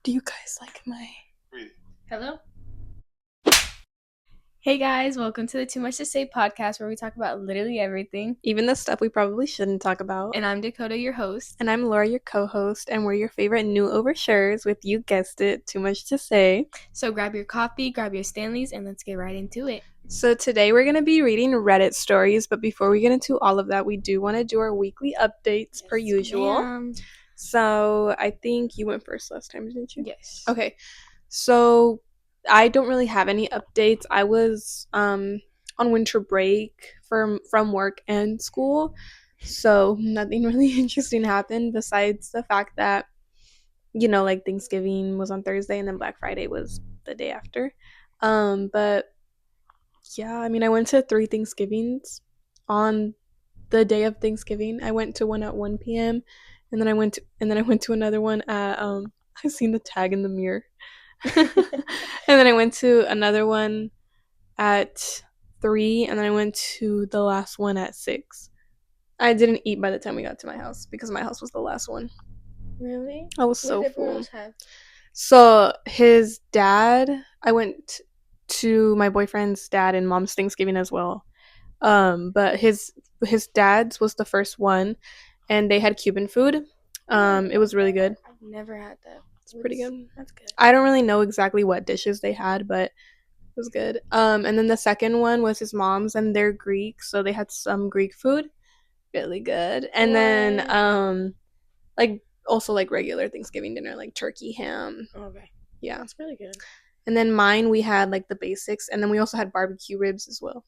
Do you guys like my... Hello? Hey guys, welcome to the Too Much to Say podcast where we talk about literally everything. Even the stuff we probably shouldn't talk about. And I'm Dakota, your host. And I'm Laura, your co-host, and we're your favorite new overshares with, you guessed it, Too Much to Say. So grab your coffee, grab your Stanleys, and let's get right into it. So today we're going to be reading Reddit stories, but before we get into all of that, we do want to do our weekly updates per usual. Ma'am. So I think you went first last time, didn't you? Yes. Okay. So I don't really have any updates. I was on winter break from work and school, so nothing really interesting happened besides the fact that, you know, like Thanksgiving was on Thursday and then Black Friday was the day after. But yeah, I mean, I went to 3 Thanksgivings on the day of Thanksgiving. I went to one at 1 p.m. and then I went to another one at I seen the tag in the mirror. And then I went to another one at 3, and then I went to the last one at 6. I didn't eat by the time we got to my house because my house was the last one. Really? I was so What did everyone full. else have? So his dad, I went to my boyfriend's dad and mom's Thanksgiving as well. But his dad's was the first one, and they had Cuban food. It was really good. I've never had that. It's pretty good. That's good. I don't really know exactly what dishes they had, but it was good. And then the second one was his mom's, and they're Greek, so they had some Greek food. Really good. And then like also like regular Thanksgiving dinner, like turkey, ham. Okay. Yeah. That's really good. And then mine, we had like the basics, and then we also had barbecue ribs as well.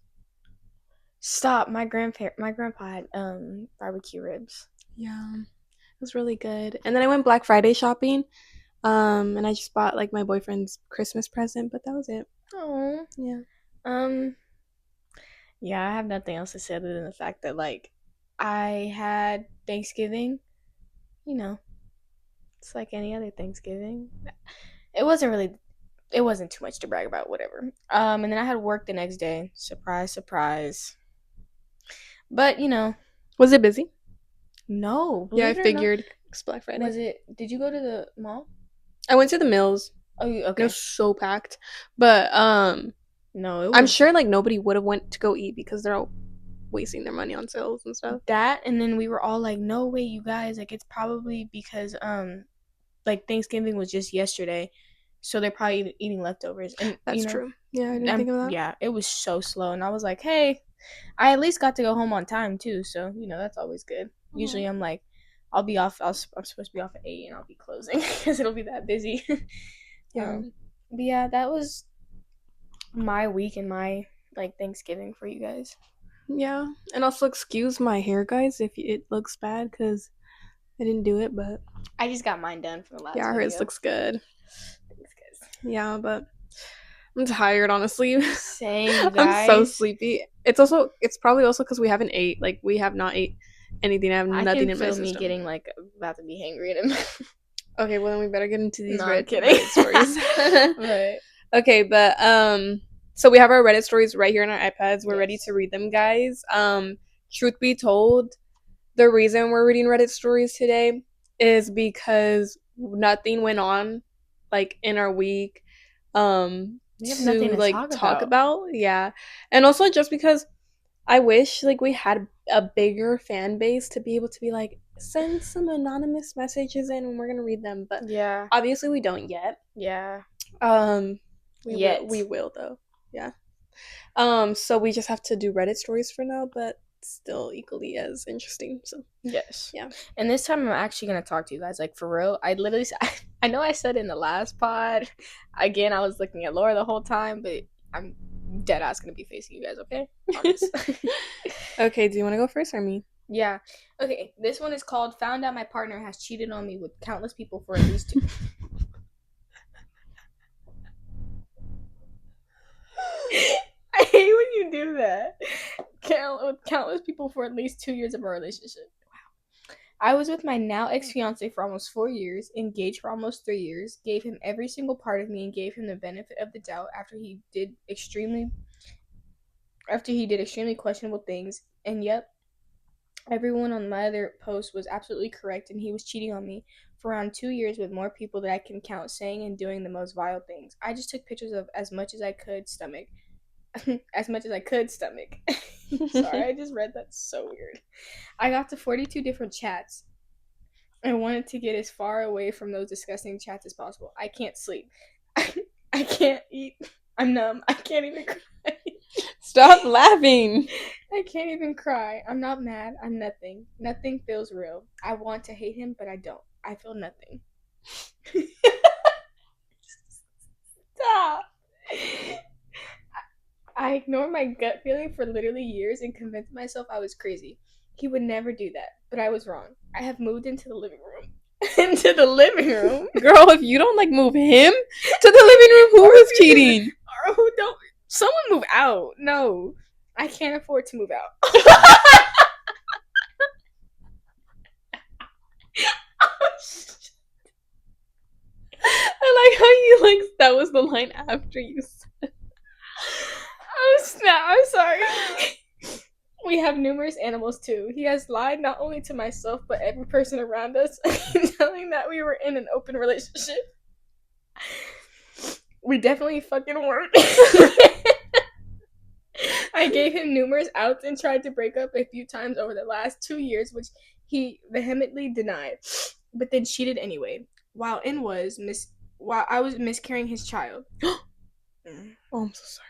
Stop. My grandpa had barbecue ribs. Yeah. It was really good. And then I went Black Friday shopping. And I just bought like my boyfriend's Christmas present, but that was it. Oh. Yeah. Yeah, I have nothing else to say other than the fact that like I had Thanksgiving, you know, it's like any other Thanksgiving. It wasn't too much to brag about, whatever. And then I had work the next day. Surprise, surprise. But, Was it busy? no. Yeah, I believe it or not- figured it's Black Friday. Did you go to the mall? I went to the Mills. Oh, It okay. was so packed. But No, it was I'm sure like nobody would have went to go eat because they're all wasting their money on sales and stuff. that, and then we were all like, no way, you guys, like it's probably because like Thanksgiving was just yesterday, so they're probably eating leftovers. And That's true. Yeah, I didn't think of that. Yeah, it was so slow, and I was like, hey, I at least got to go home on time too, so that's always good. Mm-hmm. Usually I'm like, I'll be off. I'm supposed to be off at 8, and I'll be closing because it'll be that busy. Yeah. But yeah, that was my week and my like Thanksgiving for you guys. Yeah, and also excuse my hair, guys, if it looks bad because I didn't do it, but I just got mine done for the last yeah, video. hers looks good. Thanks, guys. Yeah, but I'm tired, honestly. Same, you guys. I'm so sleepy. It's probably also because we haven't ate. Like, we have not ate anything. I have nothing in my system. Me getting like about to be hangry in a minute. Okay, well then we better get into these Reddit stories. Right. Okay, but so we have our Reddit stories right here on our iPads. We're ready Yes. to read them, guys. Truth be told, the reason we're reading Reddit stories today is because nothing went on like in our week We have nothing to like talk about. Yeah. And also just because I wish like we had a bigger fan base to be able to be like, send some anonymous messages in and we're gonna read them. But yeah, obviously we don't yet. yeah. We will though. Yeah. So we just have to do Reddit stories for now, but still equally as interesting. So Yes. yeah. And this time I'm actually gonna talk to you guys like for real. I literally I know I said in the last pod. Again, I was looking at Laura the whole time, but I'm dead ass gonna be facing you guys, okay? Okay, do you want to go first or me? Yeah. Okay, this one is called Found Out My Partner Has Cheated on Me with Countless People for at least 2. I hate when you do that. With countless people for at least 2 years of a relationship. Wow. I was with my now ex-fiance for almost 4 years, engaged for almost 3 years, gave him every single part of me and gave him the benefit of the doubt after he did extremely questionable things, and yep, Everyone on my other post was absolutely correct, and he was cheating on me for around 2 years with more people that I can count, saying and doing the most vile things. I just took pictures of as much as I could stomach. As much as I could stomach. Sorry, I just read that so weird. I got to 42 different chats. I wanted to get as far away from those disgusting chats as possible. I can't sleep. I can't eat. I'm numb. I can't even cry. Stop laughing. I can't even cry. I'm not mad. I'm nothing. Nothing feels real. I want to hate him, but I don't. I feel nothing. Stop. I ignored my gut feeling for literally years and convinced myself I was crazy. He would never do that, but I was wrong. I have moved into the living room. Into the living room? Girl, if you don't like move him to the living room, who was cheating? Or who don't? Someone move out. No, I can't afford to move out. I like how you like that was the line after you said. Oh snap! I'm sorry. We have numerous animals too. He has lied not only to myself but every person around us, telling that we were in an open relationship. We definitely fucking weren't. I gave him numerous outs and tried to break up a few times over the last 2 years, which he vehemently denied, but then cheated anyway. While I was miscarrying his child. Oh, I'm so sorry.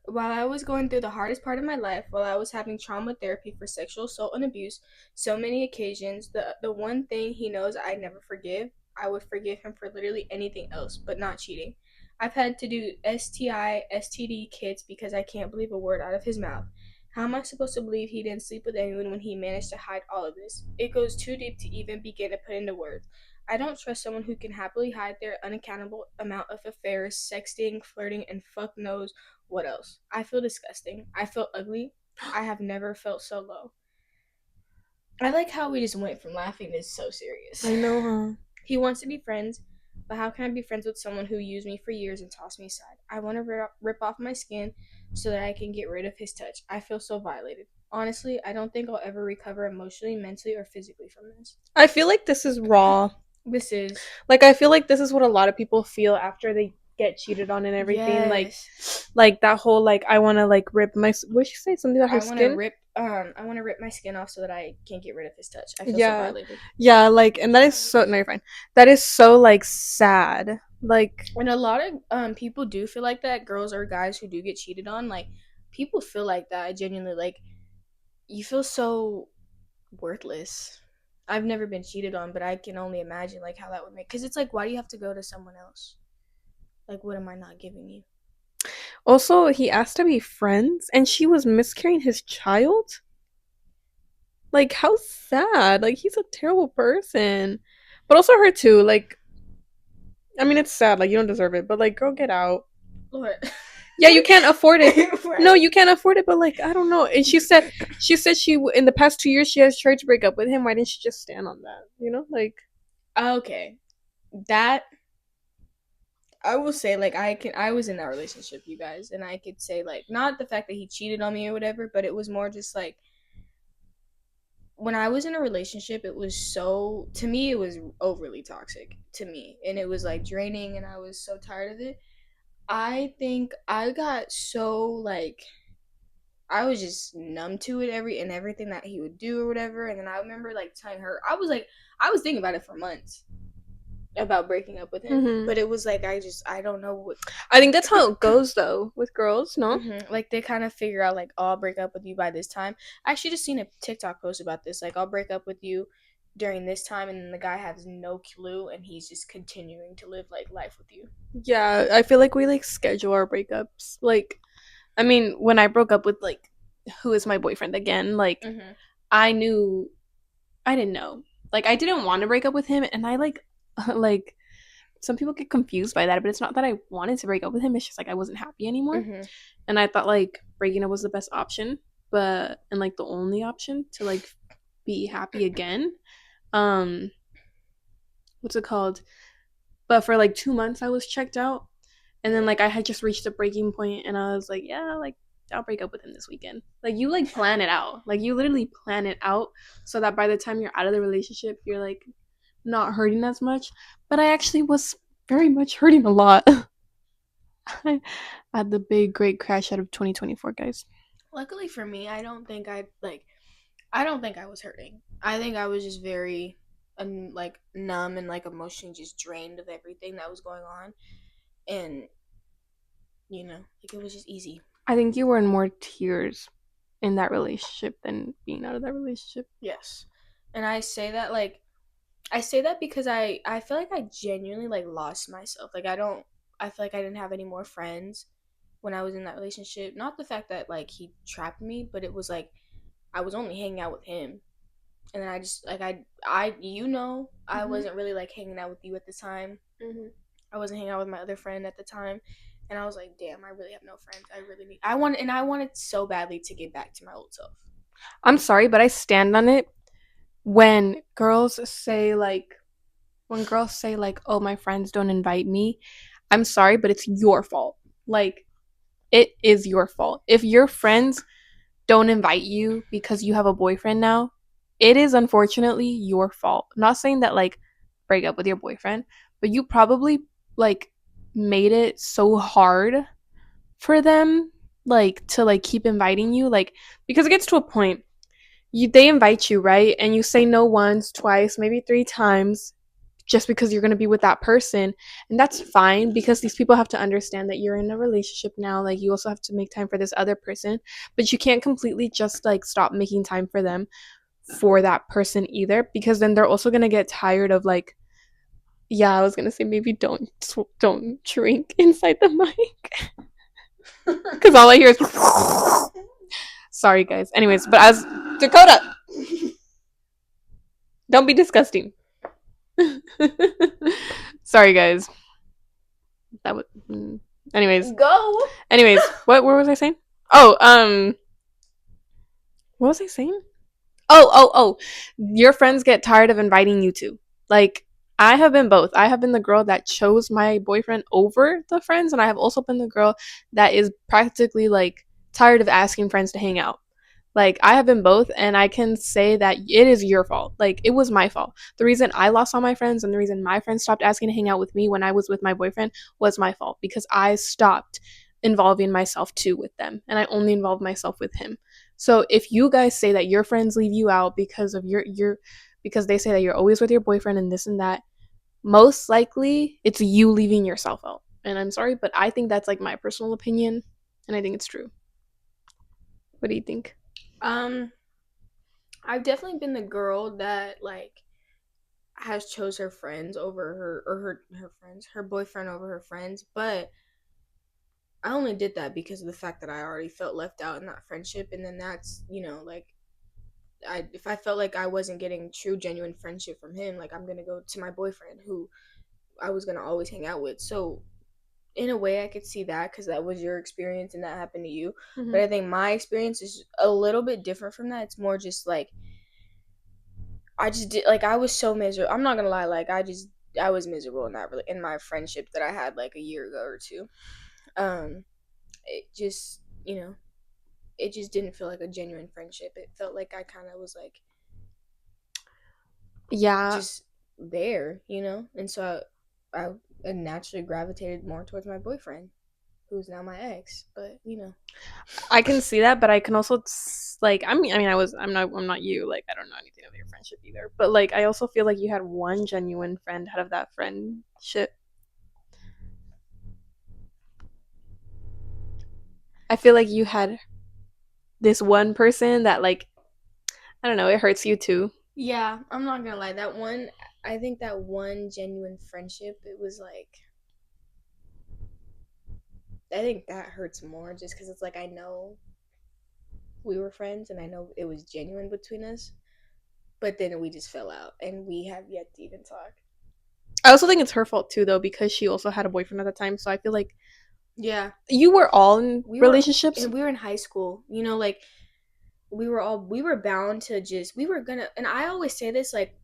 While I was going through the hardest part of my life, while I was having trauma therapy for sexual assault and abuse, so many occasions, the one thing he knows I never forgive, I would forgive him for literally anything else, but not cheating. I've had to do STI, STD kits because I can't believe a word out of his mouth. How am I supposed to believe he didn't sleep with anyone when he managed to hide all of this? It goes too deep to even begin to put into words. I don't trust someone who can happily hide their unaccountable amount of affairs, sexting, flirting, and fuck knows what else. I feel disgusting. I feel ugly. I have never felt so low. I like how we just went from laughing to so serious. I know, huh? He wants to be friends, but how can I be friends with someone who used me for years and tossed me aside? I want to rip off my skin so that I can get rid of his touch. I feel so violated. Honestly, I don't think I'll ever recover emotionally, mentally, or physically from this. I feel like this is raw. This is Like I feel like this is what a lot of people feel after they get cheated on and everything. yes. Like that whole like I want to like rip my. What did you say? Something about her I want to skin? rip. I want to rip my skin off so that I can't get rid of his touch. I feel so Yeah, violated. yeah. Like, and that is so. No, you're fine. That is so like sad. Like, And a lot of people do feel like that. Girls or guys who do get cheated on, like people feel like that. I genuinely like. You feel so worthless. I've never been cheated on, but I can only imagine like how that would make. Because it's like, why do you have to go to someone else? Like, what am I not giving you? also, he asked to be friends, and she was miscarrying his child. Like, how sad. Like, he's a terrible person. But also her too. Like, I mean, it's sad. Like, you don't deserve it. But like, girl, get out. Lord. Yeah, you can't afford it. Right. No, you can't afford it. But like, I don't know. And she in the past 2 years she has tried to break up with him. Why didn't she just stand on that? You know, like. Okay, that I will say, like, I was in that relationship, you guys, and I could say, like, not the fact that he cheated on me or whatever, but it was more just like when I was in a relationship, it was so, to me, it was overly toxic to me, and it was like draining, and I was so tired of it. I think I got so like I was just numb to it everything that he would do or whatever, and then I remember like telling her I was thinking about it for months about breaking up with him, but it was like I don't know what. I think that's how it goes though with girls. No. Like they kind of figure out like, oh, I'll break up with you by this time. I actually just seen a TikTok post about this. Like, I'll break up with you during this time, and then the guy has no clue, and he's just continuing to live like life with you. Yeah, I feel like we like schedule our breakups. Like, I mean, when I broke up with like who is my boyfriend again, like I knew I didn't know. Like I didn't want to break up with him and I like like some people get confused by that, but it's not that I wanted to break up with him, it's just like I wasn't happy anymore. And I thought like breaking up was the best option, but and like the only option to like be happy again. Um what's it called? But for like 2 months I was checked out. And then like I had just reached a breaking point and I was like, yeah, like I'll break up with him this weekend. Like you like plan it out. Like you literally plan it out so that by the time you're out of the relationship, you're like not hurting as much. But I actually was very much hurting a lot. I had the big great crash out of 2024, guys. Luckily for me, I don't think I was hurting. I think I was just very like numb and like emotionally just drained of everything that was going on, and like it was just easy. I think you were in more tears in that relationship than being out of that relationship. Yes, and I say that because I feel like I genuinely like lost myself. Like I feel like I didn't have any more friends when I was in that relationship. Not the fact that like he trapped me, but it was like I was only hanging out with him. And then I just like I I wasn't really like hanging out with you at the time. I wasn't hanging out with my other friend at the time, and I was like, damn, I really have no friends. I wanted so badly to get back to my old self. I'm sorry, but I stand on it when girls say like, oh, my friends don't invite me. I'm sorry, but it's your fault. Like, it is your fault. If your friends don't invite you because you have a boyfriend now, it is unfortunately your fault. I'm not saying that like break up with your boyfriend, but you probably like made it so hard for them like to like keep inviting you, like because it gets to a point they invite you, right? And you say no once, twice, maybe three times just because you're going to be with that person. And that's fine because these people have to understand that you're in a relationship now. Like you also have to make time for this other person, but you can't completely just like stop making time for them for that person either, because then they're also going to get tired of like, yeah, I was going to say maybe don't drink inside the mic because all I hear is sorry guys. Anyways, but as Dakota, don't be disgusting. Sorry, guys. That was. Anyways, Go. anyways, what was I saying? Oh, what was I saying? Oh. Your friends get tired of inviting you to. Like, I have been both. I have been the girl that chose my boyfriend over the friends, and I have also been the girl that is practically like tired of asking friends to hang out. Like, I have been both, and I can say that it is your fault. Like, it was my fault. The reason I lost all my friends and the reason my friends stopped asking to hang out with me when I was with my boyfriend was my fault because I stopped involving myself too with them, and I only involved myself with him. So if you guys say that your friends leave you out because of your because they say that you're always with your boyfriend and this and that, most likely it's you leaving yourself out. And I'm sorry, but I think that's like my personal opinion, and I think it's true. What do you think? Um, I've definitely been the girl that like has chose her friends over her boyfriend over her friends, but I only did that because of the fact that I already felt left out in that friendship, and then that's like if I felt like I wasn't getting true genuine friendship from him, like I'm gonna go to my boyfriend who I was gonna always hang out with. So in a way, I could see that because that was your experience and that happened to you. Mm-hmm. But I think my experience is a little bit different from that. It's more just like I just did like I was so miserable. I'm not gonna lie, like I was miserable in that in my friendship that I had like a year ago or two. It just it just didn't feel like a genuine friendship. It felt like I kind of was like Yeah, just there, and so I naturally gravitated more towards my boyfriend, who's now my ex. But I can see that, but I can also like I'm not you. Like I don't know anything about your friendship either. But like I also feel like you had one genuine friend out of that friendship. I feel like you had this one person that like I don't know, it hurts you too. yeah, I'm not gonna lie. I think that one genuine friendship, it was like I think that hurts more just because it's like I know we were friends and I know it was genuine between us, but then we just fell out and we have yet to even talk. I also think it's her fault too though because she also had a boyfriend at the time. So I feel like Yeah, you were all in relationships. we were in high school. Like we were bound to just we were gonna. And I always say this, like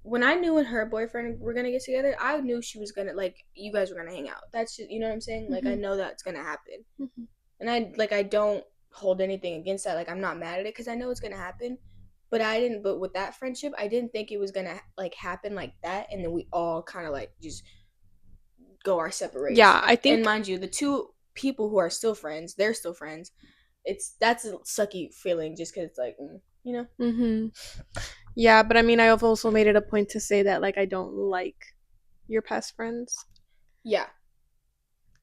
when I knew and her boyfriend were gonna get together, I knew she was gonna like you guys were gonna hang out. That's just what I'm saying. Like I know that's gonna happen. Mm-hmm. And I don't hold anything against that. Like I'm not mad at it because I know it's gonna happen. But I didn't. But with that friendship, I didn't think it was gonna like happen like that, and then we all kind of like just go our separate ways. Yeah, I And think. mind you, the two people who are still friends, they're still friends. That's a sucky feeling just because it's like you know. Mhm. Yeah, but I mean, I've also made it a point to say that like I don't like your past friends. Yeah,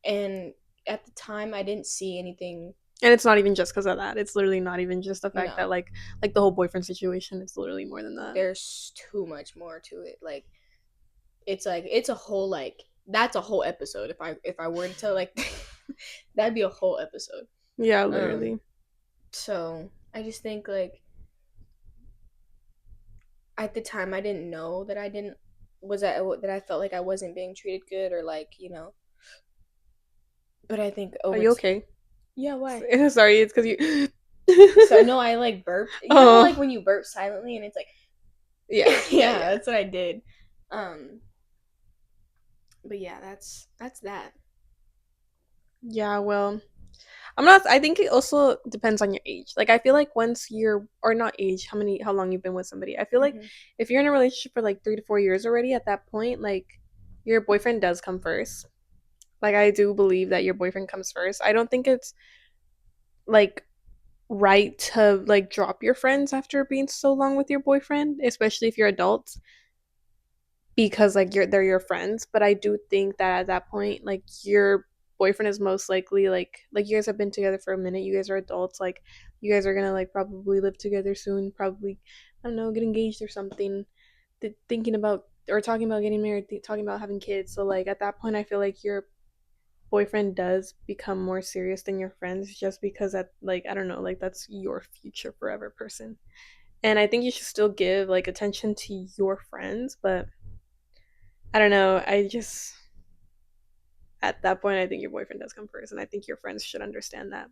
and at the time I didn't see anything. And it's not even just because of that. It's literally not even just the fact that No, like the whole boyfriend situation. It's literally more than that. there's too much more to it. Like it's a whole like that's a whole episode. If I were to like, that'd be a whole episode. Yeah, Um, literally. so I just think like at the time I didn't know that I didn't was that I felt like I wasn't being treated good or like But I think Are over. you okay? Yeah, why? Sorry, it's because you. So no, I like burped. You know how like Oh, when you burp silently and it's like yeah, yeah, yeah, yeah. that's what I did. Um, but yeah, that's that. Yeah, well, I'm not. I think it also depends on your age. Like, I feel like once you're, or not age, how long you've been with somebody. I feel like Hmm. if you're in a relationship for like 3 to 4 years already, at that point, like, your boyfriend does come first. Like, I do believe that your boyfriend comes first. I don't think it's like right to like drop your friends after being so long with your boyfriend, especially if you're adults, because like they're your friends. But I do think that at that point, like your boyfriend is most likely like you guys have been together for a minute, you guys are adults, like you guys are gonna like probably live together soon, probably, I don't know, get engaged or something, thinking about or talking about getting married, talking about having kids. So like at that point I feel like your boyfriend does become more serious than your friends, just because that, like, I don't know, like that's your future forever person. And I think you should still give like attention to your friends, but I don't know. I just at that point I think your boyfriend does come first, and I think your friends should understand that.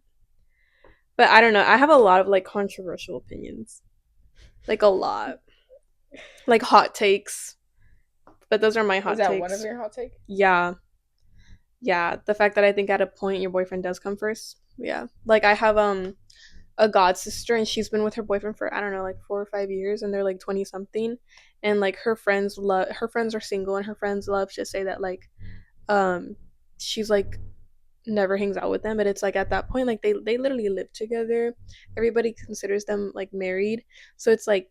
But I don't know. I have a lot of like controversial opinions, like a lot, like hot takes. But those are my Is hot that one of takes. your hot take? Yeah, yeah. The fact that I think at a point your boyfriend does come first. Yeah, like I have a god sister, and she's been with her boyfriend for, I don't know, like 4 or 5 years, and they're like 20 something, and like her friends are single, and her friends love to say that like um she's like never hangs out with them, but it's like at that point like they literally live together, everybody considers them like married. So it's like,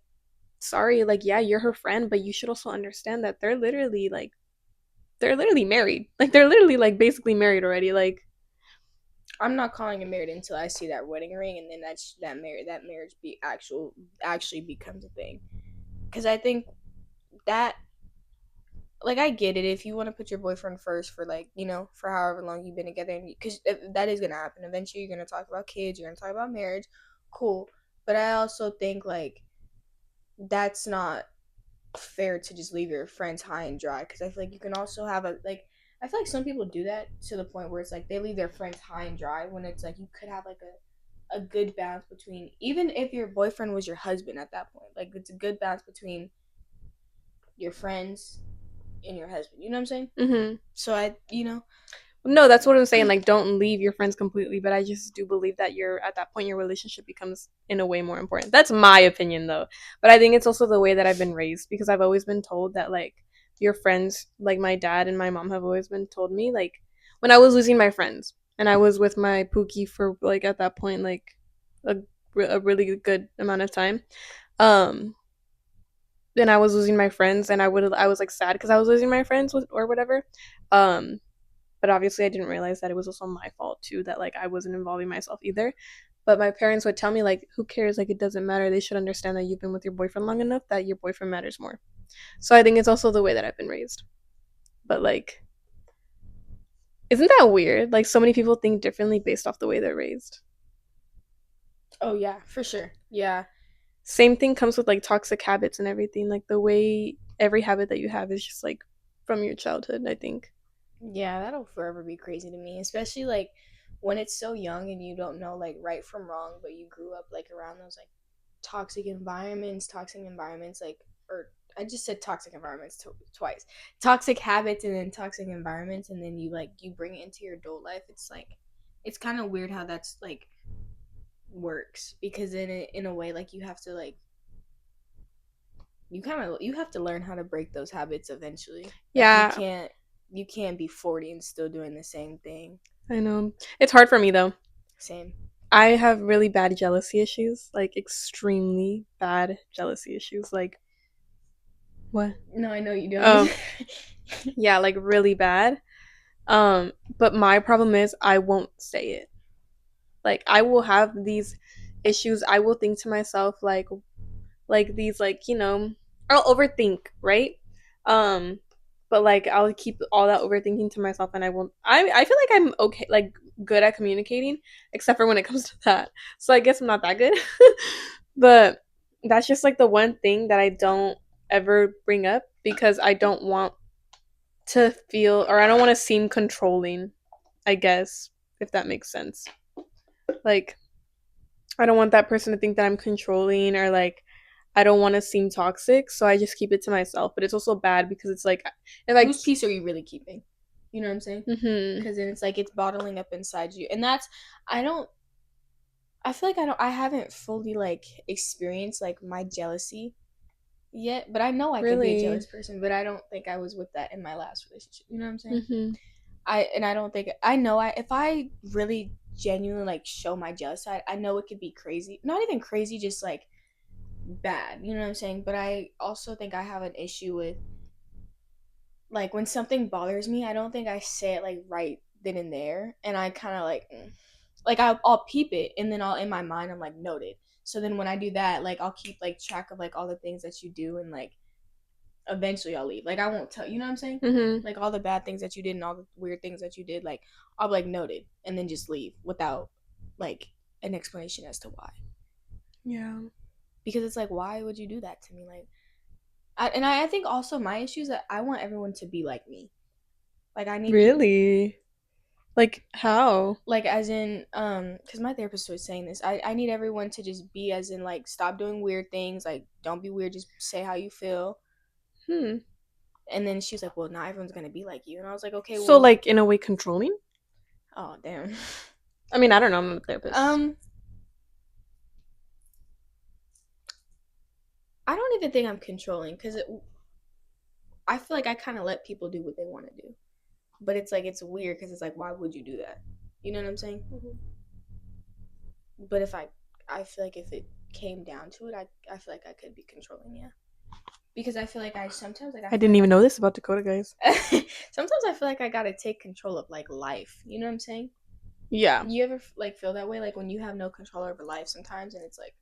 sorry, like yeah, you're her friend, but you should also understand that they're literally married, like they're literally like basically married already, like. I'm not calling it married until I see that wedding ring, and then that marriage be actually becomes a thing. Because I think that like I get it if you want to put your boyfriend first for like for however long you've been together, because that is gonna happen. Eventually, you're gonna talk about kids, you're gonna talk about marriage, cool. But I also think like that's not fair to just leave your friends high and dry, because I feel like you can also have a like I feel like some people do that to the point where it's like they leave their friends high and dry when it's like you could have like a good balance between, even if your boyfriend was your husband at that point, like it's a good balance between your friends and your husband, you know what I'm saying? Mm-hmm. So No, that's what I'm saying. Like, don't leave your friends completely. But I just do believe that you're at that point, your relationship becomes in a way more important. That's my opinion, though. But I think it's also the way that I've been raised, because I've always been told that like your friends, like my dad and my mom, have always been told me like when I was losing my friends and I was with my Pookie for like at that point like a a really good amount of time. Um, then I was losing my friends, and I was like sad because I was losing my friends or whatever. Um, but obviously I didn't realize that it was also my fault too, that like I wasn't involving myself either. But my parents would tell me like, who cares, like it doesn't matter, they should understand that you've been with your boyfriend long enough that your boyfriend matters more. So I think it's also the way that I've been raised. But like, isn't that weird, like so many people think differently based off the way they're raised. oh yeah, for sure. Yeah. Same thing comes with like toxic habits and everything, like the way every habit that you have is just like from your childhood, I think. Yeah, that'll forever be crazy to me, especially like when it's so young and you don't know like right from wrong, but you grew up like around those like toxic environments like or I just said toxic environments twice. Toxic habits and then toxic environments, and then you bring it into your adult life. It's like it's kind of weird how that's like works because in a way like you have to like you have to learn how to break those habits eventually. Like Yeah, you can't be 40 and still doing the same thing. I know. It's hard for me though. Same. I have really bad jealousy issues, like extremely bad jealousy issues. Like what? No, I know you do. I'm Oh, just yeah, like really bad. But my problem is I won't say it. Like I will have these issues. I will think to myself like these like, I'll overthink, right? Um but like I'll keep all that overthinking to myself and I feel like I'm okay, like good at communicating except for when it comes to that. So I guess I'm not that good. But that's just like the one thing that I don't ever bring up because I don't want to feel or I don't want to seem controlling, I guess, if that makes sense. Like I don't want that person to think that I'm controlling or like I don't want to seem toxic, so I just keep it to myself. But it's also bad because it's like if I whose peace are you really keeping? You know what I'm saying? mhm Because then it's like it's bottling up inside you, and that's I don't. I feel like I haven't fully like experienced like my jealousy yet, but I know I could be a really jealous person, but I don't think I was with that in my last relationship. You know what I'm saying? mhm I don't think I know I if I really genuinely like show my jealous side, I know it could be crazy. Not even crazy, just like bad. You know what I'm saying? But I also think I have an issue with like when something bothers me, I don't think I say it like right then and there, and I kind of like, like I'll peep it, and then I'll in my mind I'm like noted. So then when I do that, like I'll keep like track of like all the things that you do, and like eventually I'll leave. Like I won't tell you know what I'm saying? mhm Like all the bad things that you did and all the weird things that you did, like I'll be like noted, and then just leave without like an explanation as to why. yeah Because it's like, why would you do that to me? Like, I think also my issue is that I want everyone to be like me. Like I need people really like how like as in because my therapist was saying this I need everyone to just be as in like stop doing weird things, like don't be weird, just say how you feel. hmm And then she was like, well, not everyone's gonna be like you, and I was like, okay, so well, like in a way controlling. oh damn. I mean I don't know, I'm not a therapist. um I don't even think I'm controlling because I feel like I kind of let people do what they want to do, but it's like it's weird because it's like, why would you do that? You know what I'm saying? Mhm. But if I feel like if it came down to it, I feel like I could be controlling, yeah, because I feel like I sometimes like I I feel didn't like even know this about Dakota, guys. sometimes I feel like I gotta take control of like life. You know what I'm saying? Yeah, You ever like feel that way, like when you have no control over life sometimes, and it's like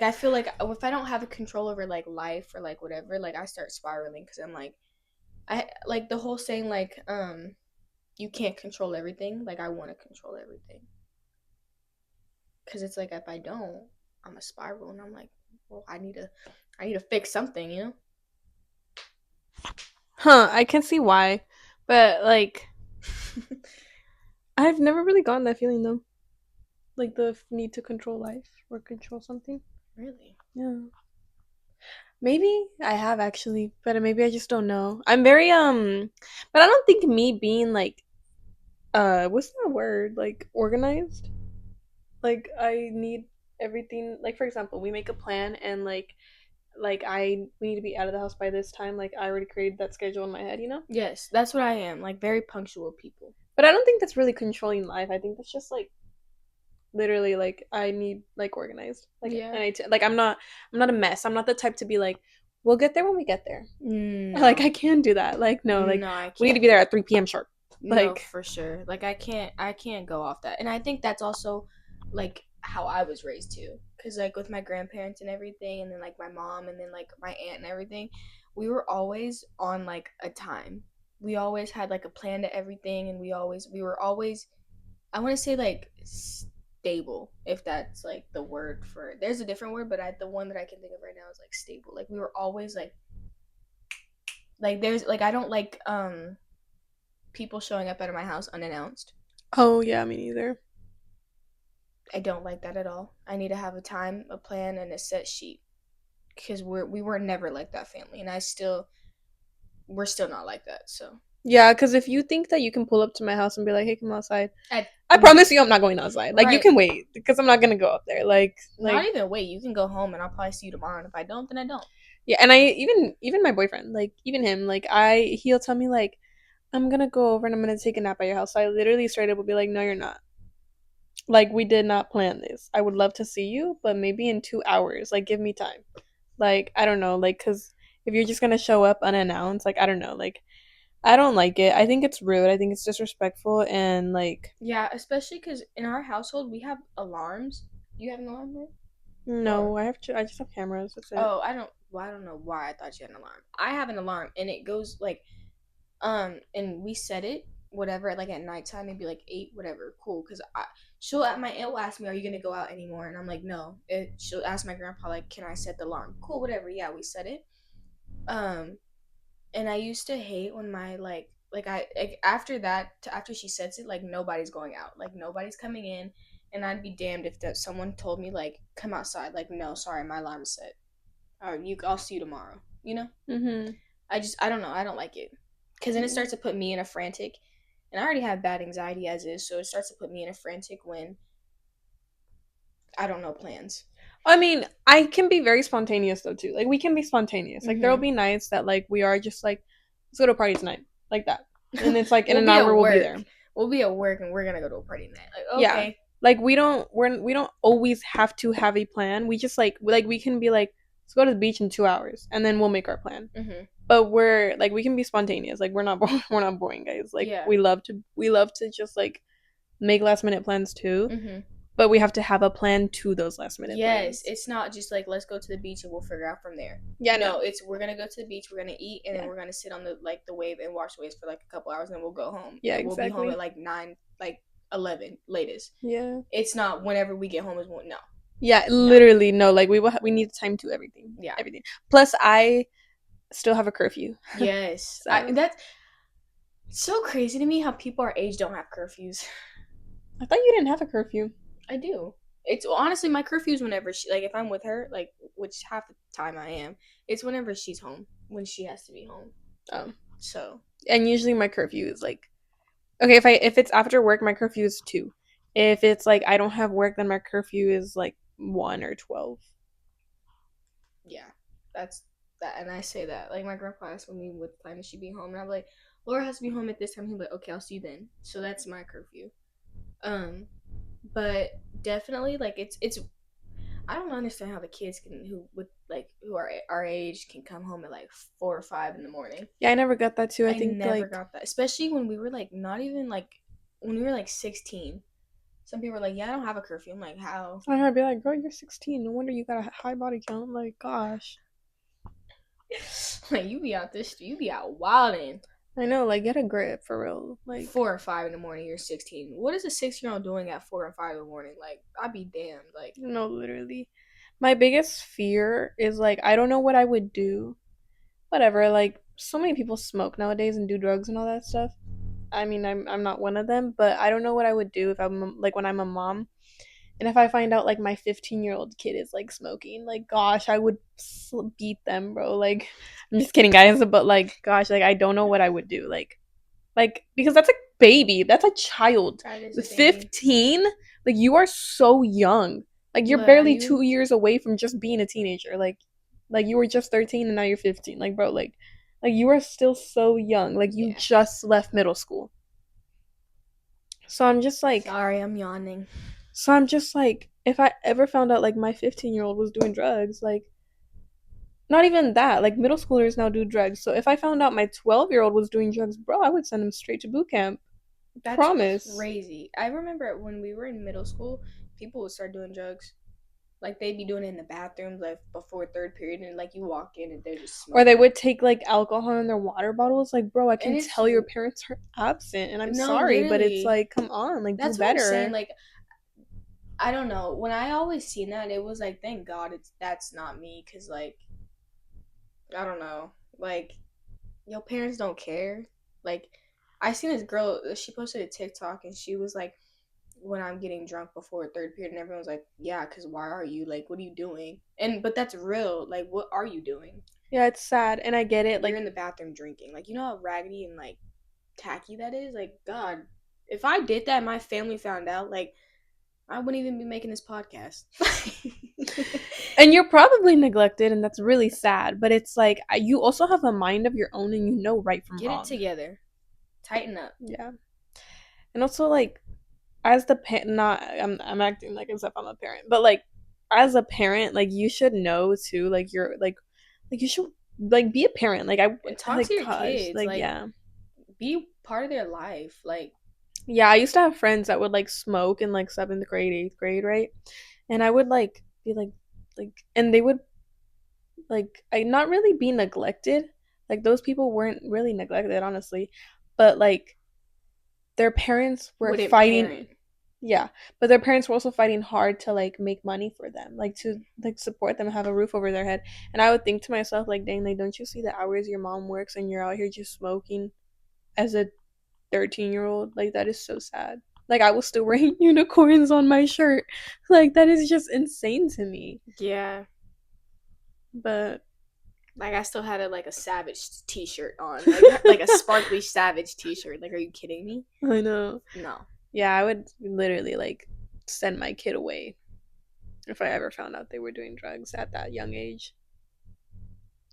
I feel like if I don't have a control over like life or like whatever, like I start spiraling because I'm like I like the whole saying like you can't control everything. Like I want to control everything because it's like if I don't, I'm a spiral, and I'm like, well, I need to fix something, you know? huh, I can see why, but like I've never really gotten that feeling though, like the need to control life or control something. Really? Yeah, maybe I have actually, but maybe I just don't know. I'm very but I don't think me being like what's that word, like organized, like I need everything, like for example we make a plan and like I we need to be out of the house by this time, like I already created that schedule in my head, Yes, that's what I am. Like very punctual people. but I don't think that's really controlling life. I think that's just like literally like I need like organized, like Yeah. and like I'm not a mess. I'm not the type to be like we'll get there when we get there. Like No. I can't do that, like no, like No, I we need to can't. be there at 3 p.m. sharp, No, like for sure. Like I can't go off that. And I think that's also like how I was raised too. Cuz like with my grandparents and everything, and then like my mom and then like my aunt and everything, we were always on like a time. We always had like a plan to everything, and we were always, I want to say like stable, if that's like the word for it. There's a different word, but the one that I can think of right now is like stable. Like we were always like there's like I don't like people showing up at my house unannounced. oh yeah, me neither. I don't like that at all. I need to have a time, a plan, and a set sheet because we were never like that family, and we're still not like that. So Yeah, because if you think that you can pull up to my house and be like, "Hey, come outside," At I promise you, I'm not going outside. Like, you right. can wait because I'm not gonna go up there. Not even wait. You can go home, and I'll probably see you tomorrow. And if I don't, then I don't. yeah. And I even my boyfriend, like, even him, like, he'll tell me like, "I'm gonna go over and I'm gonna take a nap at your house." So I literally straight up will be like, "No, you're not. Like, we did not plan this. I would love to see you, but maybe in 2 hours. Like, give me time. Like, I don't know. Like, because if you're just gonna show up unannounced, like, I don't know. Like, I don't like it. I think it's rude. I think it's disrespectful. And, like, Yeah, especially because in our household we have alarms. Do you have an alarm there? Or no, I just have cameras. That's it. oh, I don't. Well, I don't know why I thought you had an alarm. I have an alarm, and it goes like and we set it whatever like at nighttime, maybe like 8 whatever. Cool, because she'll at my aunt will ask me, "Are you gonna go out anymore?" And I'm like, "No." She'll ask my grandpa like, "Can I set the alarm?" Cool, whatever. Yeah, we set it. Um, and I used to hate when my like I like, after that after she sets it, like nobody's going out, like nobody's coming in, and I'd be damned if that someone told me like come outside, like no, sorry, my alarm's set, or I'll see you tomorrow. You know, Mm-hmm. I don't know, I don't like it, because then it starts to put me in a frantic, and I already have bad anxiety as is, so it starts to put me in a frantic when I don't know plans. I mean, I can be very spontaneous though too. Like, we can be spontaneous. Like, there'll Mm-hmm. be nights that like we are just like, let's go to a party tonight, like that, and it's like in We'll an be at hour we'll be work. there. We'll be at work, and we're gonna go to a party tonight. Like Yeah, okay. like we don't always have to have a plan. We just like we can be like, let's go to the beach in 2 hours, and then we'll make our plan. Mm-hmm. But we're like we can be spontaneous. Like, we're not we're not boring guys. Like, Yeah. we love to just like make last minute plans too. Mm-hmm. But we have to have a plan to those last minute Yes, plans. it's not just like let's go to the beach and we'll figure out from there. Yeah, no. No, it's we're gonna go to the beach, we're gonna eat, and then Yeah. we're gonna sit on the like the wave and watch waves for like a couple hours, and then we'll go home, Yeah, and we'll be home at exactly. like 9, like 11 latest. Yeah. It's not whenever we get home is when no, Yeah, no, literally no. Like, we need time to everything. yeah, Everything. Plus I still have a curfew. yes. So That's so crazy to me how people our age don't have curfews. I thought you didn't have a curfew. I do. It's honestly my curfews whenever she like if I'm with her like which half the time I am. It's whenever she's home when she has to be home. Oh. So And usually my curfew is like, okay, if it's after work, my curfew is 2. If it's like I don't have work, then my curfew is like 1 or 12. yeah, that's that. And I say that like my grandpa asked me what time is she be home, and I'm like, Laura has to be home at this time. He's like, okay, I'll see you then. So that's my curfew. Um, but definitely like it's. I don't understand how the kids can who are our age can come home at like 4 or 5 in the morning. Yeah, I never got that too. I I think never like got that, especially when we were like not even like when we were like 16. Some people were like, "Yeah, I don't have a curfew." I'm like, "How?" I'd be like, girl, you're 16. No wonder you got a high body count. Like, gosh. Like you be out this street, you be out wilding. I know, like, get a grip for real. Like, 4 or 5 in the morning, you're 16. What is a 6-year-old doing at 4 or 5 in the morning? Like, I'd be damned. Like, no, literally. My biggest fear is like I don't know what I would do. Whatever, like so many people smoke nowadays and do drugs and all that stuff. I mean, I'm not one of them, but I don't know what I would do if I'm like when I'm a mom and if I find out like my 15-year-old kid is like smoking. Like, gosh, I would beat them, bro. Like, I'm just kidding, guys, but like, gosh, like I don't know what I would do. Like because that's a baby, that's a child. that is a With baby. 15, like you are so young. Like, you're What are barely you? 2 years away from just being a teenager. Like you were just 13 and now you're 15. Like, bro, like you are still so young. Like, you Yeah. just left middle school. So I'm just like, Sorry, I'm yawning. if I ever found out like my 15-year-old was doing drugs, like not even that, like middle schoolers now do drugs. So if I found out my 12-year-old was doing drugs, bro, I would send him straight to boot camp. That's Promise. crazy. I remember when we were in middle school, people would start doing drugs. Like they'd be doing it in the bathrooms, like before third period, and like you walk in and they're just Or they smoking. would take like alcohol in their water bottles. Like, bro, I And can it's tell your parents are absent and I'm no, sorry, but it's literally. like, come on, like do That's what I'm saying. better. Like I don't know. When I always seen that, it was like, thank God that's not me, cause like I don't know, like your parents don't care. Like I seen this girl, she posted a TikTok, and she was like, when I'm getting drunk before third period, and everyone's like, yeah, cause why are you like, what are you doing? And but that's real. Like, what are you doing? Yeah, it's sad and I get it. You're Like, in the bathroom drinking. Like, you know how raggedy and like tacky that is. Like, God, if I did that and my family found out, like, I wouldn't even be making this podcast. And you're probably neglected, and that's really sad. But it's like you also have a mind of your own, and you know right from Get it wrong. together. Tighten up. Yeah. And also, like, as the not I'm acting like as if I'm a parent, but like as a parent, like you should know too, like you're like you should like be a parent. Like I And talk to like your gosh, kids. like Like, yeah. be part of their life. Like, Yeah, I used to have friends that would like smoke in like 7th grade, 8th grade, right? And I would like be like and they would like I not really be neglected. Like those people weren't really neglected, honestly. But like their parents were wouldn't fighting, parent. yeah, but their parents were also fighting hard to like make money for them, like to like support them, have a roof over their head. And I would think to myself like, dang, like don't you see the hours your mom works and you're out here just smoking as a 13-year-old? Like that is so sad. Like I was still wearing unicorns on my shirt. Like that is just insane to me. Yeah. But Like, I still had a Savage t-shirt on. Like a sparkly Savage t-shirt. Like, are you kidding me? I know. No. Yeah, I would literally like send my kid away if I ever found out they were doing drugs at that young age.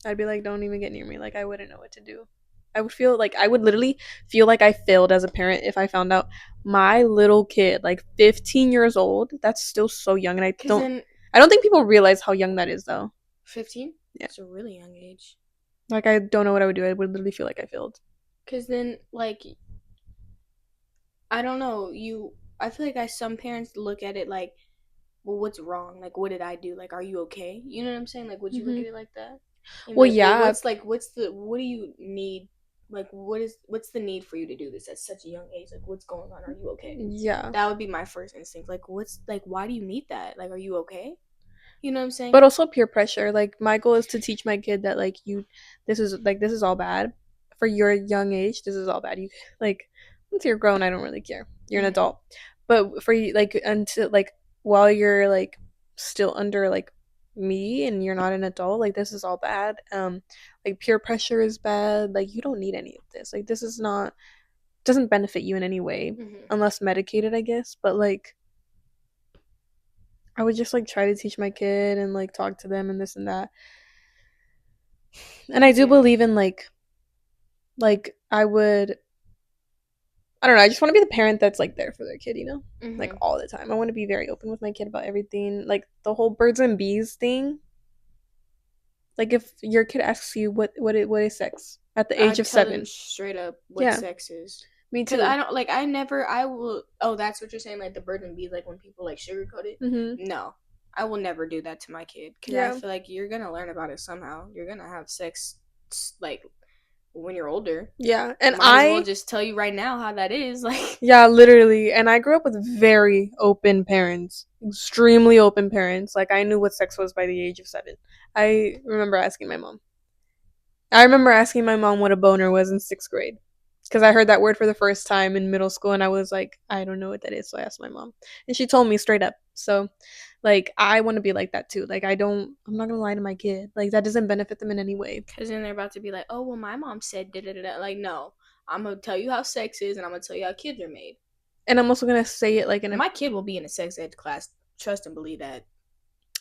I'd be like, don't even get near me. Like, I wouldn't know what to do. I would feel like I would literally feel like I failed as a parent if I found out my little kid, like 15 years old, that's still so young. And Because then, I don't think people realize how young that is, though. 15? Yeah. It's a really young age. Like, I don't know what I would do. I would literally feel like I failed. Because then, like, I don't know. I feel like some parents look at it like, well, what's wrong? Like, what did I do? Like, are you okay? You know what I'm saying? Like, would you look Mm-hmm. at it like that? And be Well, like, well, yeah. what do you need? Like, what's the need for you to do this at such a young age? Like, what's going on? Are you okay? Yeah. That would be my first instinct. Like, why do you need that? Like, are you okay? You know what I'm saying? But also peer pressure. Like, my goal is to teach my kid that, like, this is all bad. For your young age, this is all bad. You, like, once you're grown, I don't really care. You're an Mm-hmm. adult. But for you, like, until, like, while you're, like, still under, like, me and you're not an adult, like, this is all bad. Like, peer pressure is bad. Like, you don't need any of this. Like, this is not, doesn't benefit you in any way. Mm-hmm. Unless medicated, I guess. But, like, I would just like try to teach my kid and like talk to them and this and that. And I do Yeah. believe in like I don't know, I just want to be the parent that's like there for their kid, you know? Like Mm-hmm. all the time. I want to be very open with my kid about everything. Like the whole birds and bees thing. Like if your kid asks you what is sex at the age I'd of tell them 7. straight up what Yeah, sex is. me Cause I too. don't like. I never. I will. Oh, that's what you're saying. Like the bird and bees. Like when people like sugarcoat it. Mhm. No, I will never do that to my kid. Cause I Yeah. feel like you're gonna learn about it somehow. You're gonna have sex, like when you're older. Yeah. And Might as well just tell you right now how that is. Like, yeah, literally. And I grew up with very open parents, extremely open parents. Like, I knew what sex was by the age of 7. I remember asking my mom. I remember asking my mom what a boner was in 6th grade. Because I heard that word for the first time in middle school, and I was like, I don't know what that is. So I asked my mom. And she told me straight up. So, like, I want to be like that too. Like, I'm not going to lie to my kid. Like, that doesn't benefit them in any way. cause then they're about to be like, oh well, my mom said da da da. Like, no, I'm gonna tell you how sex is, and I'm gonna tell you how kids are made. And I'm also going to say it like in a My kid will be in a sex ed class. Trust and believe that.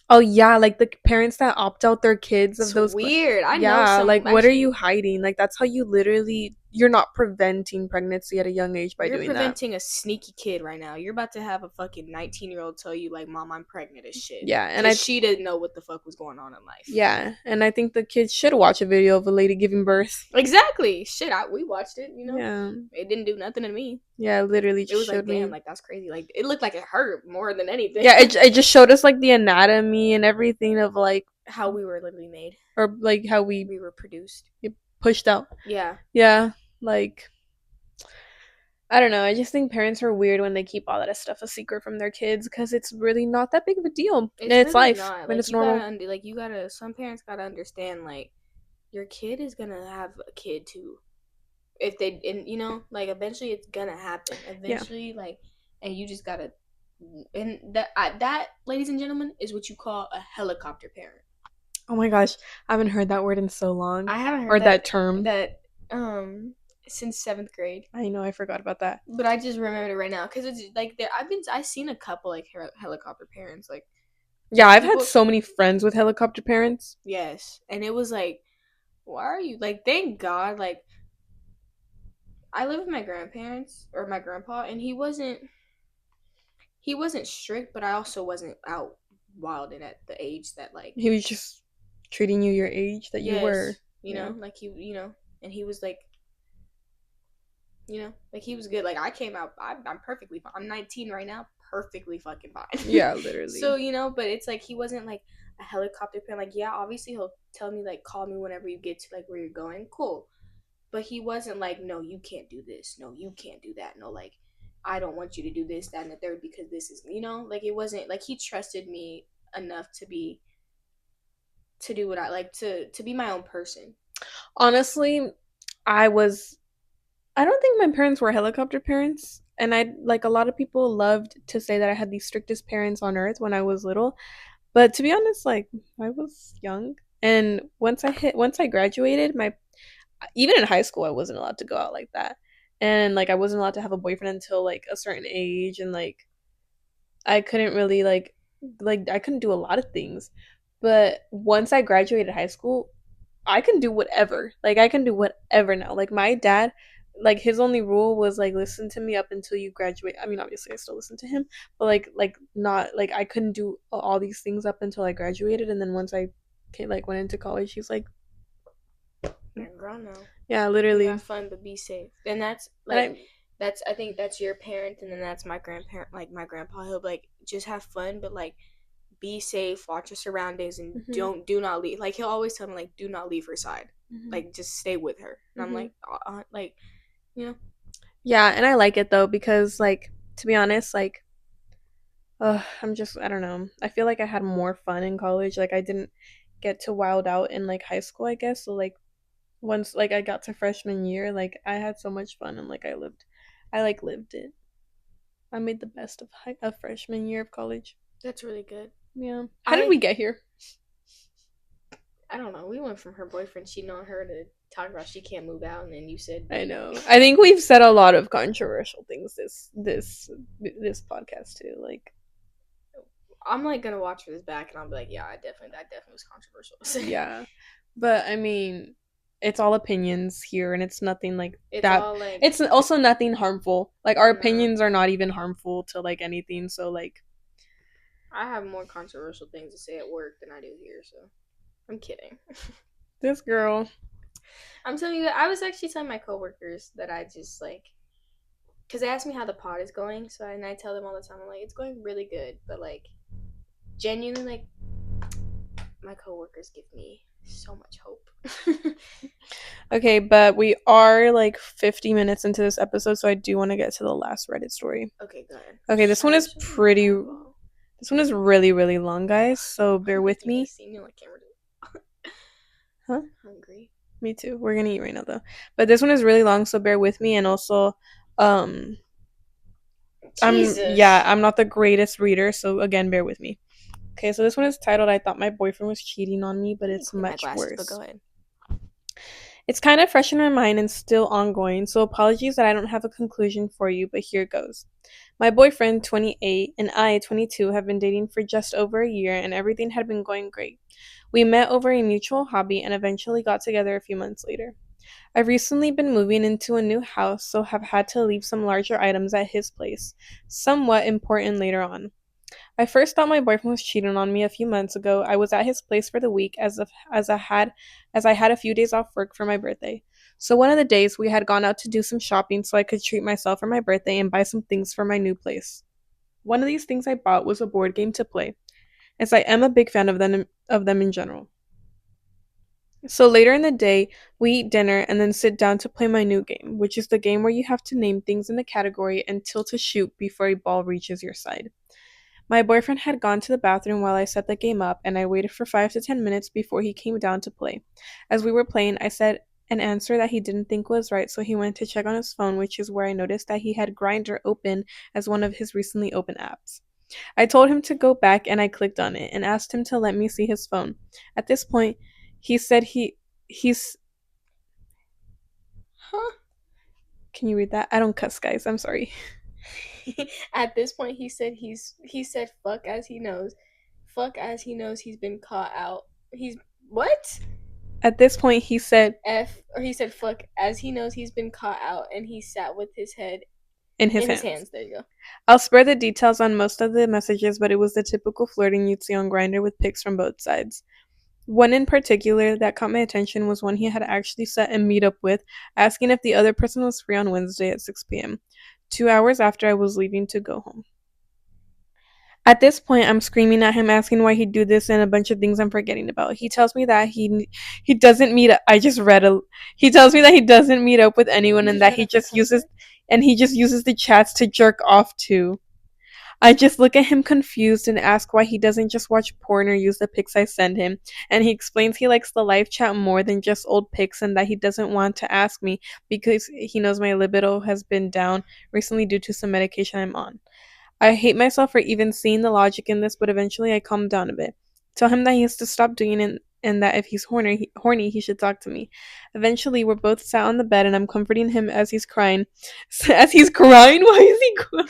oh yeah, like the parents that opt out their kids of It's those weird. I know yeah, some like what are actually. you hiding? Like that's how you literally you're not preventing pregnancy at a young age by You're doing that. preventing a sneaky kid right now. You're about to have a fucking 19-year-old tell you like, "Mom, I'm pregnant as shit," Yeah, and because she didn't know what the fuck was going on in life. yeah, and I think the kids should watch a video of a lady giving birth. Exactly. Shit, we watched it. Yeah. It didn't do nothing to me. Yeah, literally It just was like, showed damn, me. like that's crazy. Like it looked like it hurt more than anything. Yeah, it just showed us like the anatomy and everything of like How we were literally made. or like how we We were produced. pushed out. Yeah. Yeah, like I don't know. I just think parents are weird when they keep all that stuff a secret from their kids because it's really not that big of a deal. And It's it's really life not. and Like it's normal. you gotta. Some parents gotta understand like your kid is gonna have a kid too. If they and like eventually it's gonna happen. Yeah. Eventually, like, and you just gotta. And that, ladies and gentlemen, is what you call a helicopter parent. Oh my gosh, I haven't heard that word in so long. I haven't Or heard that term. that since 7th grade. I know, I forgot about that. But I just remembered it right now because it's like there. I've seen a couple like helicopter parents Yeah, I've had people. so many friends with helicopter parents. Yes, and it was like, why are you like? Thank God, like I live with my grandparents or my grandpa, and he wasn't strict, but I also wasn't out wilding at the age that like He was just treating you your age that you were. yes, Yeah. like and he was like like he was good. Like I came out, I'm perfectly fine. I'm 19 right now, perfectly fucking fine. Yeah, So literally. but it's like he wasn't like a helicopter parent. Like yeah, obviously he'll tell me like call me whenever you get to like where you're going. Cool, but he wasn't like no, you can't do this. No, you can't do that. No, like I don't want you to do this, that, and the third because this is like it wasn't like he trusted me enough to do what I like to be my own person. Honestly, I was I don't think my parents were helicopter parents. And I like a lot of people loved to say that I had the strictest parents on earth when I was little. But to be honest, like I was young and once I graduated, my even in high school I wasn't allowed to go out like that. And like I wasn't allowed to have a boyfriend until like a certain age and like I couldn't really like I couldn't do a lot of things. But once I graduated high school, I can do whatever. Like I can do whatever now. Like my dad, like his only rule was like listen to me up until you graduate. I mean, obviously I still listen to him, but like not like I couldn't do all these things up until I graduated, and then once I like went into college, he's like, You're grown now. yeah, You have literally. fun, but be safe. And that's And like that's I think that's your parent, and then that's my grandparent, like my grandpa. He'll be like just have fun, but like be safe, watch your surroundings, and mhm, do not leave. Like he'll always tell me like do not leave her side, mhm, like just stay with her. And I'm mhm. like like you know Yeah, and I like it though because like to be honest, like I'm just I don't know. I feel like I had more fun in college. Like I didn't get to wild out in like high school, I guess. So like once like I got to freshman year, like I had so much fun and like I like lived it. I made the best of of freshman year of college. that's really good. Yeah. How did I we get here? I don't know. We went from her boyfriend cheating on her to talk about she can't move out, and then you said I know. I think we've said a lot of controversial things this podcast too. Like I'm like gonna watch this back, and I'll be like, yeah, that definitely was controversial to say. yeah. But I mean, it's all opinions here and it's nothing like It's that. all like It's also nothing harmful. Like our no. opinions are not even harmful to like anything. So like I have more controversial things to say at work than I do here, so I'm kidding. this girl. I'm telling you, I was actually telling my coworkers that I just like, because they ask me how the pod is going, and I tell them all the time, I'm like, it's going really good, but like, genuinely, like, my coworkers give me so much hope. Okay, but we are like 50 minutes into this episode, so I do want to get to the last Reddit story. Okay, go ahead. Okay, this one Sorry, is this was not pretty. that long. This one is really, really long, guys. So bear I'm with making me me. seem like camera. Huh? Hungry. Me too. We're gonna eat right now, though. But this one is really long, so bear with me. And also, um, Jesus. I'm not the greatest reader, so again, bear with me. Okay, so this one is titled "I thought my boyfriend was cheating on me, but I need to it's clean my much glasses, but worse." go ahead. It's kind of fresh in my mind and still ongoing, so apologies that I don't have a conclusion for you, but here goes. My boyfriend, 28, and I, 22, have been dating for just over a year and everything had been going great. We met over a mutual hobby and eventually got together a few months later. I've recently been moving into a new house, so have had to leave some larger items at his place, somewhat important later on. I first thought my boyfriend was cheating on me a few months ago. I was at his place for the week as I had a few days off work for my birthday. So one of the days we had gone out to do some shopping so I could treat myself for my birthday and buy some things for my new place. One of these things I bought was a board game to play, as I am a big fan of them in general. So later in the day, we eat dinner and then sit down to play my new game, which is the game where you have to name things in a category and tilt a shoot before a ball reaches your side. My boyfriend had gone to the bathroom while I set the game up, and I waited for 5 to 10 minutes before he came down to play. As we were playing, I said an answer that he didn't think was right, so he went to check on his phone, which is where I noticed that he had Grindr open as one of his recently opened apps. I told him to go back, and I clicked on it and asked him to let me see his phone. At this point, he said he's Huh? Can you read that? I don't cuss, guys. I'm sorry. At this point, he said fuck as he knows, fuck as he knows he's been caught out. He's what? At this point, he said He said fuck as he knows he's been caught out, and he sat with his head in his in his hands. hands. There you go. I'll spare the details on most of the messages, but it was the typical flirting you'd see on Grindr with pics from both sides. One in particular that caught my attention was one he had actually set a meetup with, asking if the other person was free on Wednesday at 6 p.m., 2 hours after I was leaving to go home. At this point, I'm screaming at him, asking why he'd do this and a bunch of things I'm forgetting about. He tells me that he doesn't meet. I just read a. He tells me that he doesn't meet up with anyone and that he just uses the chats to jerk off to. I just look at him confused and ask why he doesn't just watch porn or use the pics I send him. And he explains he likes the live chat more than just old pics and that he doesn't want to ask me because he knows my libido has been down recently due to some medication I'm on. I hate myself for even seeing the logic in this, but eventually I calm down a bit. Tell him that he has to stop doing it and that if he's horny, he should talk to me. Eventually, we're both sat on the bed and I'm comforting him as he's crying. As he's crying? Why is he crying?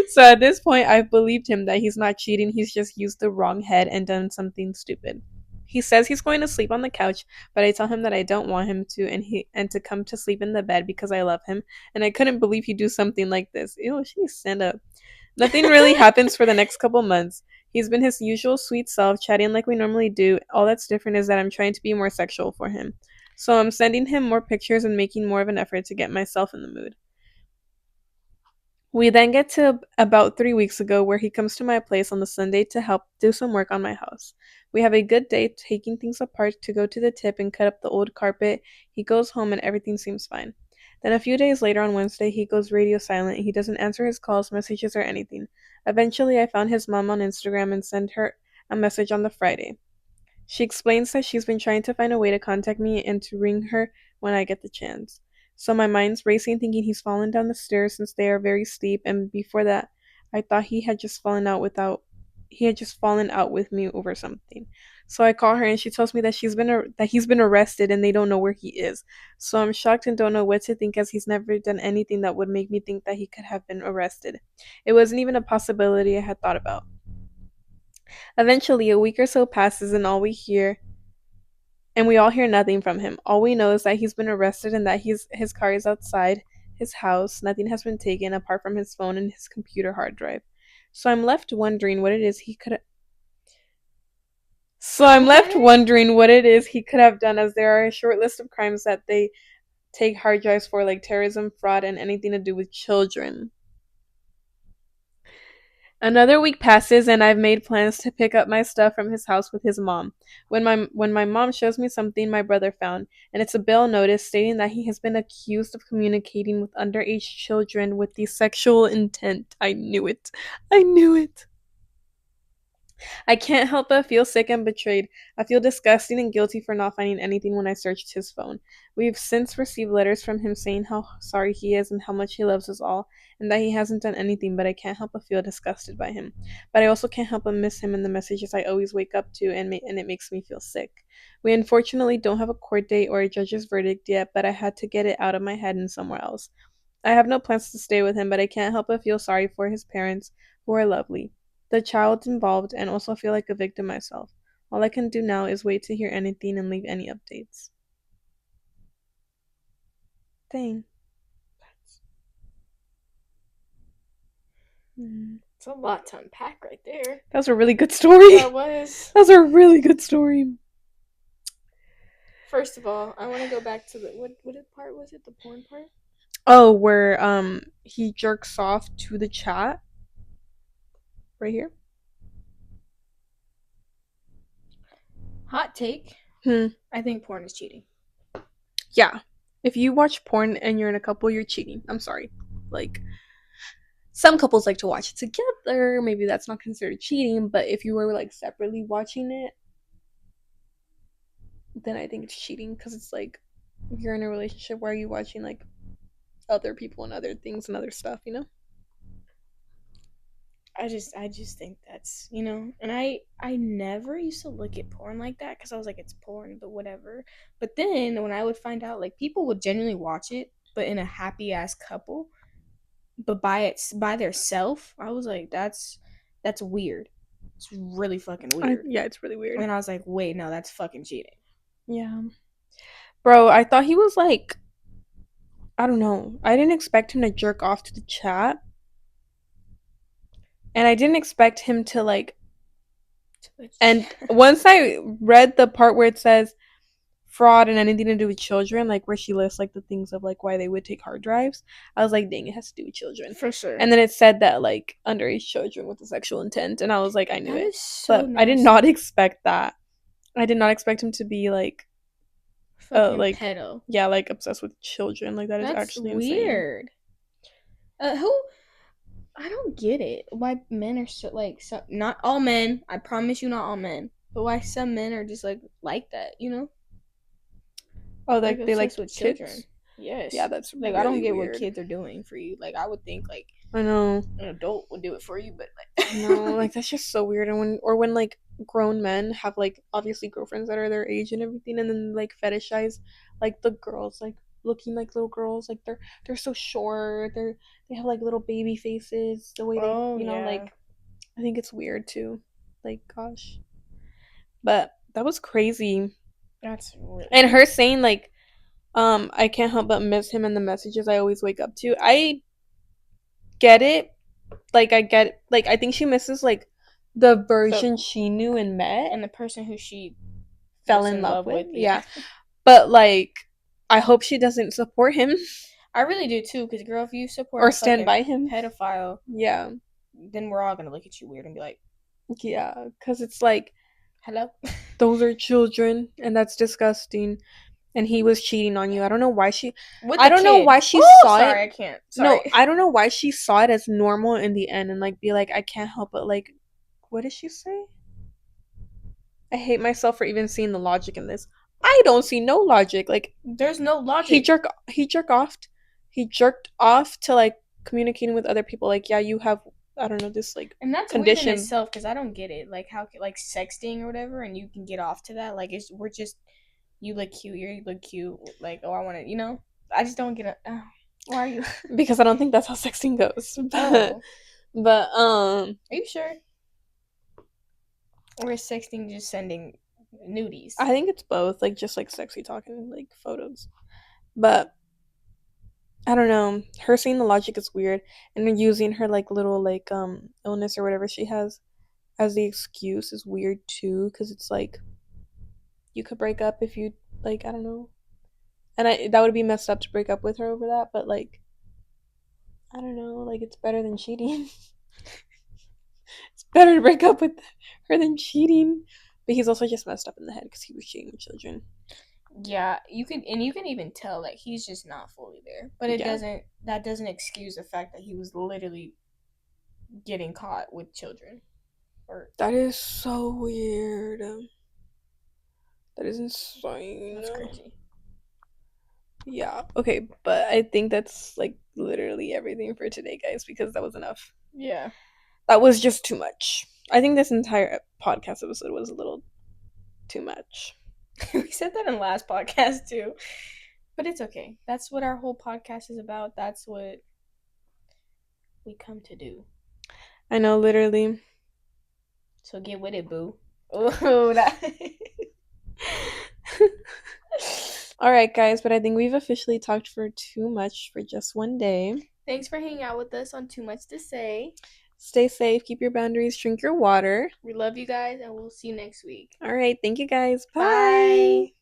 So at this point, I've believed him that he's not cheating, he's just used the wrong head and done something stupid. He says he's going to sleep on the couch, but I tell him that I don't want him to and to come to sleep in the bed because I love him, and I couldn't believe he'd do something like this. Ew, she needs to stand up. Nothing really happens for the next couple months. He's been his usual sweet self, chatting like we normally do. All that's different is that I'm trying to be more sexual for him. So I'm sending him more pictures and making more of an effort to get myself in the mood. We then get to about 3 weeks ago, where he comes to my place on the Sunday to help do some work on my house. We have a good day taking things apart to go to the tip and cut up the old carpet. He goes home and everything seems fine. Then a few days later on Wednesday, he goes radio silent. He doesn't answer his calls, messages, or anything. Eventually, I found his mom on Instagram and sent her a message on the Friday. She explains that she's been trying to find a way to contact me and to ring her when I get the chance. So my mind's racing, thinking he's fallen down the stairs since they are very steep, and before that, I thought he had just fallen out with me over something. So I call her and she tells me that he's been arrested and they don't know where he is. So I'm shocked and don't know what to think, as he's never done anything that would make me think that he could have been arrested. It wasn't even a possibility I had thought about. Eventually, a week or so passes and we all hear nothing from him. All we know is that he's been arrested and that his car is outside his house. Nothing has been taken apart from his phone and his computer hard drive. So I'm left wondering what it is he could So I'm left wondering what it is he could have done, as there are a short list of crimes that they take hard drives for, like terrorism, fraud, and anything to do with children. Another week passes and I've made plans to pick up my stuff from his house with his mom. When my mom shows me something my brother found, and it's a bail notice stating that he has been accused of communicating with underage children with the sexual intent. I knew it. I knew it. I can't help but feel sick and betrayed. I feel disgusting and guilty for not finding anything when I searched his phone. We've since received letters from him saying how sorry he is and how much he loves us all, and that he hasn't done anything, but I can't help but feel disgusted by him. But I also can't help but miss him and the messages I always wake up to, and it makes me feel sick. We unfortunately don't have a court date or a judge's verdict yet, but I had to get it out of my head and somewhere else. I have no plans to stay with him, but I can't help but feel sorry for his parents, who are lovely, the child involved, and also feel like a victim myself. All I can do now is wait to hear anything and leave any updates. Dang. It's a lot to unpack right there. That was a really good story. That was. That was a really good story. First of all, I want to go back to the what part was it? The porn part? Oh, where he jerks off to the chat. Right here. Hot take. I think porn is cheating. Yeah. If you watch porn and you're in a couple, you're cheating. I'm sorry. Like, some couples like to watch it together. Maybe that's not considered cheating, but if you were like separately watching it, then I think it's cheating, because it's like you're in a relationship. Where are you watching like other people and other things and other stuff, you know? I just think that's, and I never used to look at porn like that because I was like, it's porn, but whatever. But then when I would find out, like, people would genuinely watch it, but in a happy ass couple, but by their self, I was like, that's weird. It's really fucking weird. Yeah, it's really weird. And I was like, wait, no, that's fucking cheating. Yeah. Bro, I thought he was like, I don't know. I didn't expect him to jerk off to the chat. And I didn't expect him to like. And once I read the part where it says fraud and anything to do with children, like where she lists like the things of like why they would take hard drives, I was like, dang, it has to do with children. For sure. And then it said that like underage children with a sexual intent, and I was like, I knew That it. is so But I did not expect that. I did not expect him to be like fucking like pedo. yeah, like obsessed with children. Like that is That's actually weird. Who? I don't get it. Why men are so like some, not all men. I promise you, not all men. But why some men are just like that? You know? Oh, like they like obsessed with kids? children. Yes. Yeah, that's like really I don't get weird. what kids are doing for you. Like I would think like I know an adult would do it for you, but like no, like that's just so weird. And when like grown men have like obviously girlfriends that are their age and everything, and then like fetishize like the girls like looking like little girls, like they're so short, they have like little baby faces, the way they like I think it's weird too. Like gosh. But that was crazy. That's really and her saying like I can't help but miss him and the messages I always wake up to. I get it. Like I get like I think she misses like the version she knew and met and the person who she fell was in love with. Yeah. But like I hope she doesn't support him I really do too, because girl, if you support or stand by him, pedophile, yeah, then we're all gonna look at you weird and be like, yeah, because it's like, hello, those are children, and that's disgusting. And he was cheating on you. I don't know why she. with I the don't know kid. why she saw Sorry, it. I can't. No, Sorry. I don't know why she saw it as normal in the end and like be like, I can't help but like, what did she say? I hate myself for even seeing the logic in this. I don't see no logic. Like There's no logic. He jerked off to like communicating with other people. Like, yeah, you have I don't know this like And that's condition. weird in itself, because I don't get it. Like how like sexting or whatever, and you can get off to that. Like we're just, you look cute, you look cute. Like, oh, I want to, I just don't get it. Why are you? Because I don't think that's how sexting goes. But are you sure? Or is sexting just sending nudies? I think it's both, like just like sexy talking, like photos. But I don't know. Her seeing the logic is weird, and then using her like little like illness or whatever she has as the excuse is weird too. Because it's like you could break up if you like I don't know, and that would be messed up to break up with her over that. But like I don't know, like it's better than cheating. It's better to break up with her than cheating. But he's also just messed up in the head because he was cheating with children. Yeah, you can even tell that he's just not fully there. But that doesn't excuse the fact that he was literally getting caught with children. That is so weird. That is insane. That's crazy. Yeah. Okay, but I think that's like literally everything for today, guys, because that was enough. Yeah. That was just too much. I think this entire podcast episode was a little too much. We said that in the last podcast too. But it's okay. That's what our whole podcast is about. That's what we come to do. I know, literally. So get with it, boo. Oh, that. All right, guys, but I think we've officially talked for too much for just one day. Thanks for hanging out with us on Too Much to Say. Stay safe, keep your boundaries, drink your water. We love you guys, and we'll see you next week. All right, thank you guys. Bye.